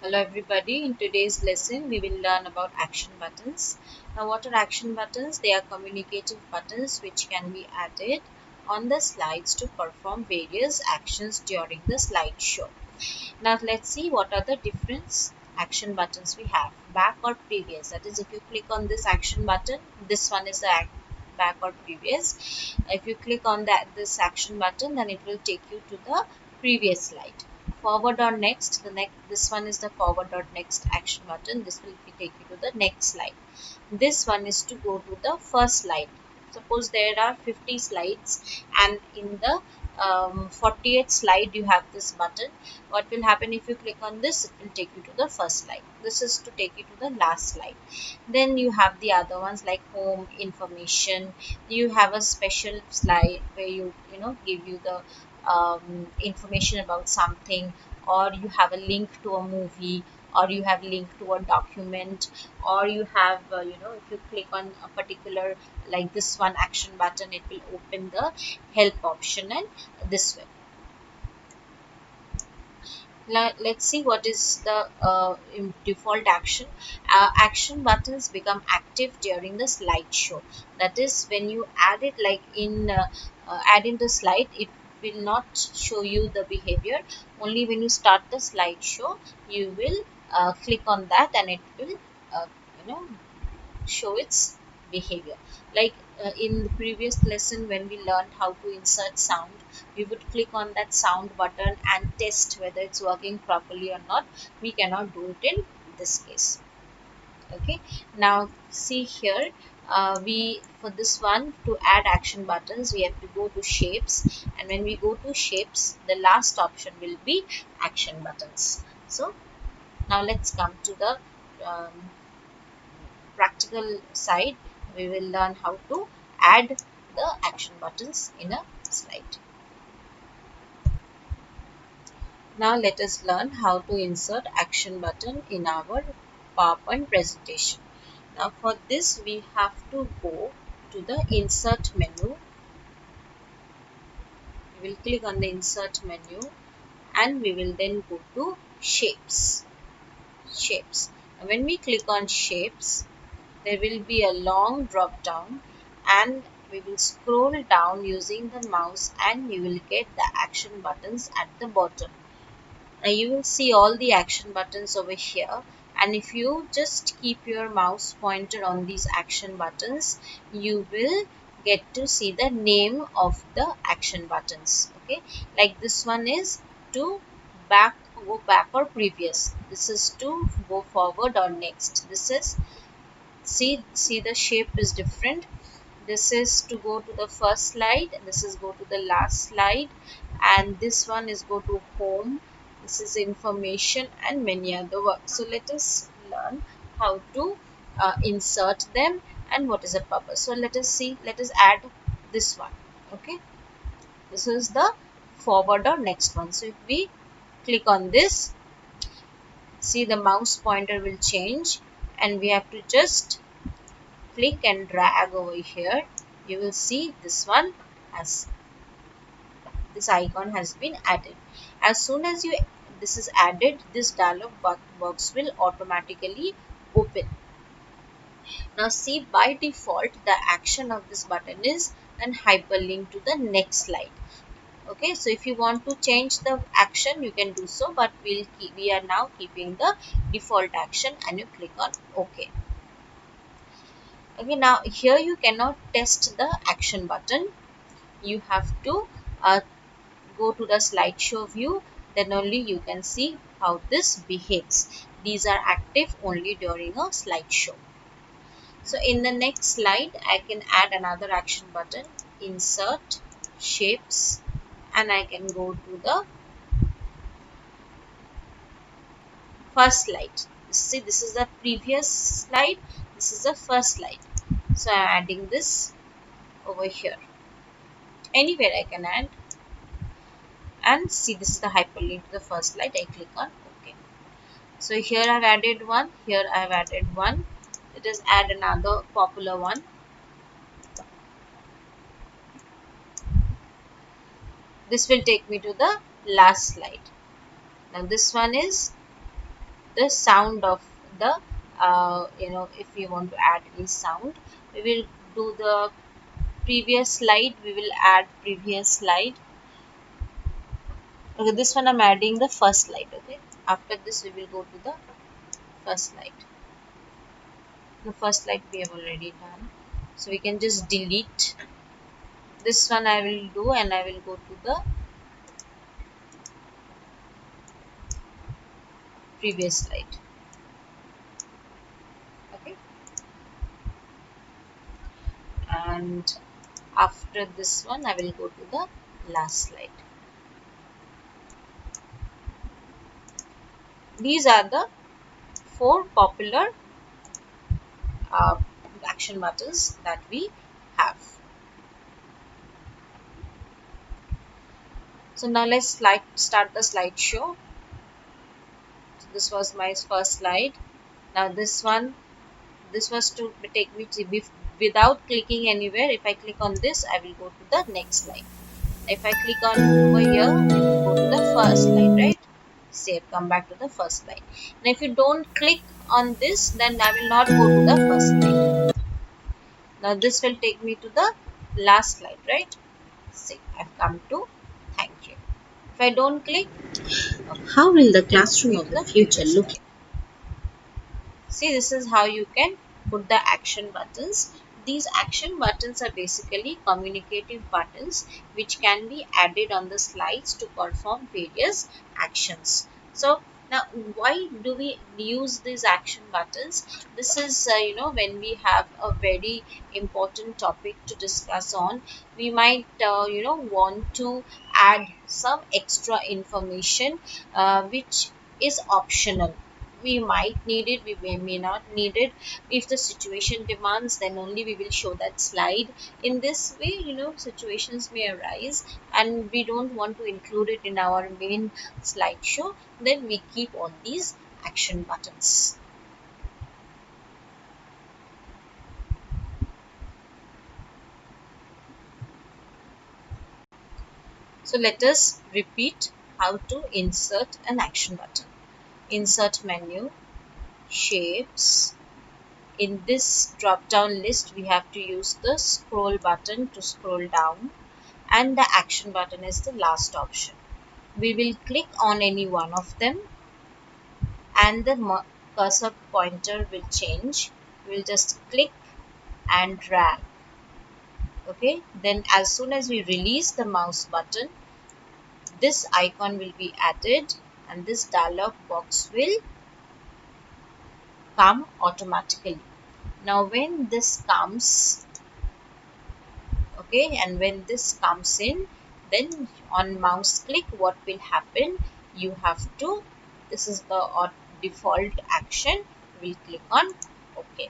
Hello everybody, in today's lesson we will learn about action buttons. Now what are action buttons? They are communicative buttons which can be added on the slides to perform various actions during the slideshow. Now let's see what are the different action buttons we have. Back or previous, that is if you click on this action button, this one is the back or previous. If you click on this action button, then it will take you to the previous slide. Forward or next, this one is the forward or next action button. This will take you to the next slide. This one is to go to the first slide. Suppose there are 50 slides and in the 40th slide you have this button. What will happen if you click on this? It will take you to the first slide. This is to take you to the last slide. Then you have the other ones like home, information. You have a special slide where you give you the information about something, or you have a link to a movie, or you have link to a document, or you have if you click on a particular, like this one action button, it will open the help option and this way. Now let's see what is the default action. Action buttons become active during the slideshow. That is, when you add it, like add in the slide, it will not show you the behavior. Only when you start the slideshow, you will click on that, and it will uh, you know show its behavior. Like in the previous lesson, when we learned how to insert sound, we would click on that sound button and test whether it's working properly or not. We cannot do it in this case. Okay, now see here, we for this one, to add action buttons, we have to go to shapes, and when we go to shapes, the last option will be action buttons. So now let's come to the um, practical side. We will learn how to add the action buttons in a slide. Now let us learn how to insert action button in our PowerPoint presentation. Now for this we have to go to the insert menu. We will click on the insert menu and we will then go to shapes. When we click on shapes, there will be a long drop down, and we will scroll down using the mouse, and you will get the action buttons at the bottom. Now you will see all the action buttons over here, and if you just keep your mouse pointer on these action buttons, you will get to see the name of the action buttons. Okay, like this one is to go back or previous. This is to go forward or next. This is, see the shape is different. This is to go to the first slide, this is go to the last slide, and this one is go to home, this is information, and many other work. So let us learn how to insert them and what is the purpose. So let us see, let us add this one. Okay, this is the forward or next one. So if we click on this, see the mouse pointer will change, and we have to just click and drag over here. You will see this one, as this icon has been added. As soon as this is added, this dialog box will automatically open. Now see, by default the action of this button is an hyperlink to the next slide. Okay, so if you want to change the action, you can do so, but we are now keeping the default action, and you click on OK. Okay, now here you cannot test the action button. You have to go to the slideshow view, then only you can see how this behaves. These are active only during a slideshow. So in the next slide, I can add another action button, insert shapes, and I can go to the first slide. See, this is the previous slide, this is the first slide. So I am adding this over here. Anywhere I can add, and see, this is the hyperlink to the first slide. I click on OK. So here I've added one, here I've added one. Let us add another popular one. This will take me to the last slide. Now this one is the sound of the if we want to add any sound, we will do the previous slide, we will add previous slide. Okay, this one I'm adding the first slide. Okay, after this we will go to the first slide. The first slide we have already done, so we can just delete this one. I will do, and I will go to the previous slide. Okay, and after this one I will go to the last slide. These are the 4 popular uh, action buttons that we have. So now let's start the slideshow. So this was my first slide. Now this was to take me to without clicking anywhere. If I click on this, I will go to the next slide. If I click on over here, it will go to the first slide, right? Save, come back to the first slide. Now if you don't click on this, then I will not go to the first slide. Now this will take me to the last slide, right? See, I've come to thank you. If I don't click, how will the classroom of the future look? See, this is how you can put the action buttons. These action buttons are basically communicative buttons which can be added on the slides to perform various actions. So now why do we use these action buttons? This is when we have a very important topic to discuss on, we might want to add some extra information which is optional. We might need it, we may not need it. If the situation demands, then only we will show that slide. In this way, situations may arise and we don't want to include it in our main slideshow, then we keep all these action buttons. So let us repeat how to insert an action button. Insert menu, shapes. In this drop down list, we have to use the scroll button to scroll down, and the action button is the last option. We will click on any one of them and the cursor pointer will change. We will just click and drag. Okay, then as soon as we release the mouse button, this icon will be added and this dialog box will come automatically. Now when this comes, okay, and when this comes in, then on mouse click what will happen, you have to, this is the default action, we'll click on OK.